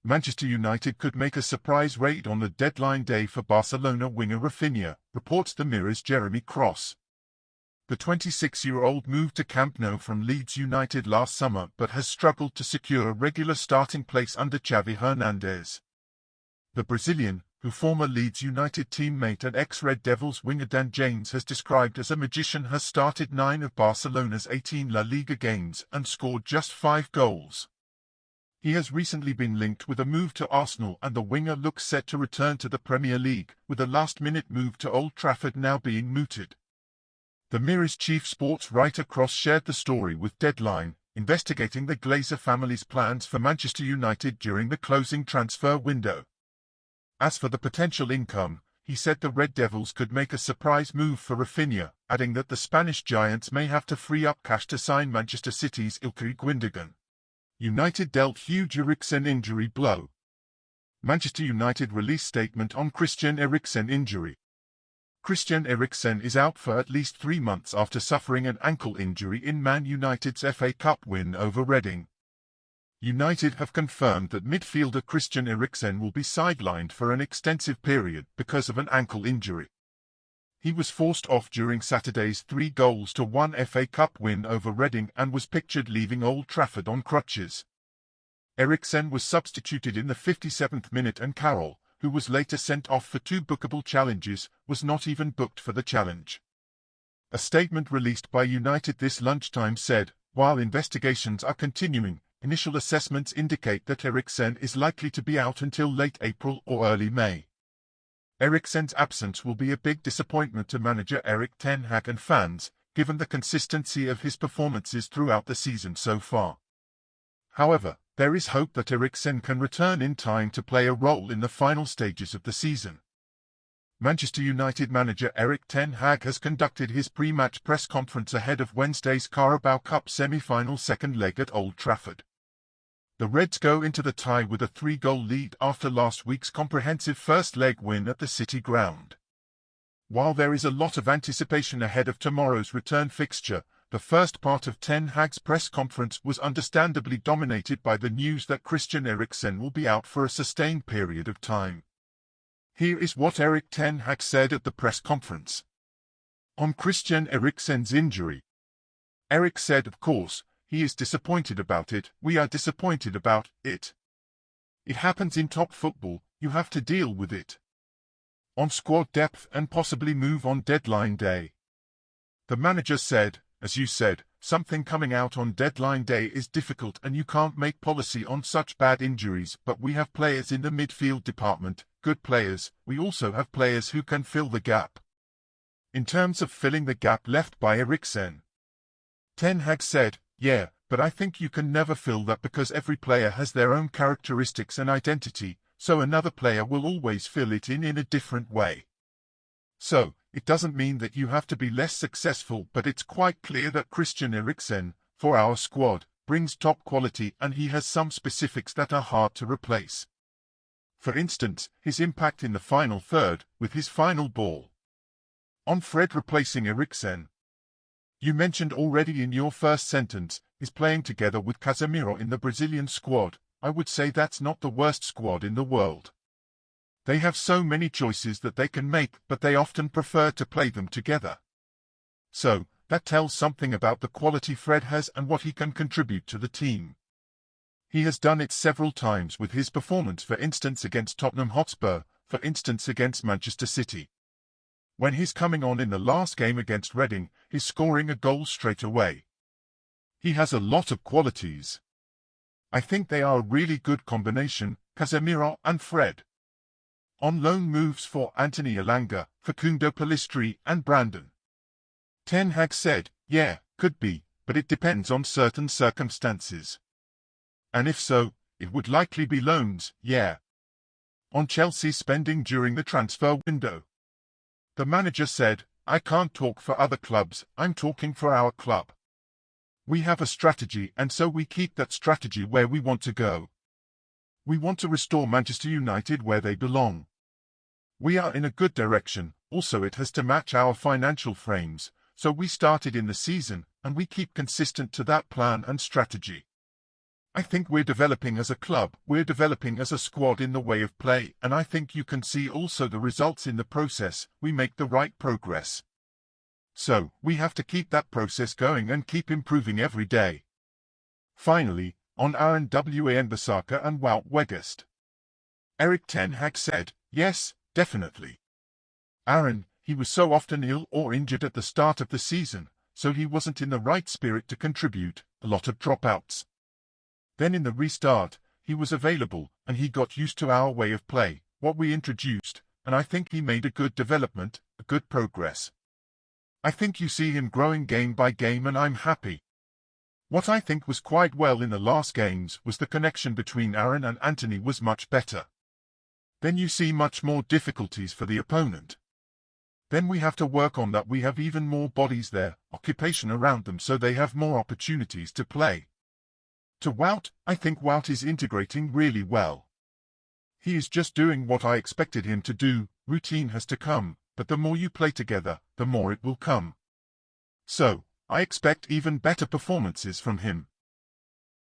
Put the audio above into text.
Manchester United could make a surprise raid on the deadline day for Barcelona winger Rafinha, reports the Mirror's Jeremy Cross. The 26-year-old moved to Camp Nou from Leeds United last summer but has struggled to secure a regular starting place under Xavi Hernandez. The Brazilian, who former Leeds United teammate and ex-Red Devils winger Dan James has described as a magician, has started 9 of Barcelona's 18 La Liga games and scored just 5 goals. He has recently been linked with a move to Arsenal, and the winger looks set to return to the Premier League, with a last-minute move to Old Trafford now being mooted. The Mirror's chief sports writer Cross shared the story with Deadline, investigating the Glazer family's plans for Manchester United during the closing transfer window. As for the potential income, he said the Red Devils could make a surprise move for Rafinha, adding that the Spanish giants may have to free up cash to sign Manchester City's Ilkay Gundogan. United dealt huge Eriksen injury blow. Manchester United released statement on Christian Eriksen injury. Christian Eriksen is out for at least 3 months after suffering an ankle injury in Man United's FA Cup win over Reading. United have confirmed that midfielder Christian Eriksen will be sidelined for an extensive period because of an ankle injury. He was forced off during Saturday's 3-1 FA Cup win over Reading and was pictured leaving Old Trafford on crutches. Eriksen was substituted in the 57th minute, and Carroll, who was later sent off for 2 bookable challenges, was not even booked for the challenge. A statement released by United this lunchtime said, while investigations are continuing, initial assessments indicate that Eriksen is likely to be out until late April or early May. Eriksen's absence will be a big disappointment to manager Erik ten Hag and fans, given the consistency of his performances throughout the season so far. However, there is hope that Eriksen can return in time to play a role in the final stages of the season. Manchester United manager Erik ten Hag has conducted his pre-match press conference ahead of Wednesday's Carabao Cup semi-final second leg at Old Trafford. The Reds go into the tie with a 3-goal lead after last week's comprehensive first-leg win at the City Ground. While there is a lot of anticipation ahead of tomorrow's return fixture, the first part of ten Hag's press conference was understandably dominated by the news that Christian Eriksen will be out for a sustained period of time. Here is what Erik ten Hag said at the press conference. On Christian Eriksen's injury, Erik said, of course, he is disappointed about it. We are disappointed about it. It happens in top football, you have to deal with it. On squad depth and possibly move on deadline day. The manager said, as you said, something coming out on deadline day is difficult and you can't make policy on such bad injuries, but we have players in the midfield department, good players. We also have players who can fill the gap. In terms of filling the gap left by Eriksen, ten Hag said, yeah, but I think you can never fill that because every player has their own characteristics and identity, so another player will always fill it in a different way. So, it doesn't mean that you have to be less successful, but it's quite clear that Christian Eriksen, for our squad, brings top quality and he has some specifics that are hard to replace. For instance, his impact in the final third, with his final ball. On Fred replacing Eriksen. You mentioned already in your first sentence, is playing together with Casemiro in the Brazilian squad. I would say that's not the worst squad in the world. They have so many choices that they can make, but they often prefer to play them together. So, that tells something about the quality Fred has and what he can contribute to the team. He has done it several times with his performance, for instance against Tottenham Hotspur, for instance against Manchester City. When he's coming on in the last game against Reading, he's scoring a goal straight away. He has a lot of qualities. I think they are a really good combination, Casemiro and Fred. On loan moves for Anthony Elanga, Facundo Pellistri and Brandon. Ten Hag said, yeah, could be, but it depends on certain circumstances. And if so, it would likely be loans, yeah. On Chelsea's spending during the transfer window. The manager said, I can't talk for other clubs, I'm talking for our club. We have a strategy and so we keep that strategy where we want to go. We want to restore Manchester United where they belong. We are in a good direction, also it has to match our financial frames, so we started in the season and we keep consistent to that plan and strategy. I think we're developing as a club, we're developing as a squad in the way of play, and I think you can see also the results in the process. We make the right progress. So, we have to keep that process going and keep improving every day. Finally, on Aaron Wan-Bissaka and Wout Weghorst. Erik ten Hag said, yes, definitely. Aaron, he was so often ill or injured at the start of the season, so he wasn't in the right spirit to contribute, a lot of dropouts. Then in the restart, he was available, and he got used to our way of play, what we introduced, and I think he made a good development, a good progress. I think you see him growing game by game and I'm happy. What I think was quite well in the last games was the connection between Aaron and Anthony was much better. Then you see much more difficulties for the opponent. Then we have to work on that. We have even more bodies there, occupation around them, so they have more opportunities to play. To Wout, I think Wout is integrating really well. He is just doing what I expected him to do. Routine has to come, but the more you play together, the more it will come. So, I expect even better performances from him.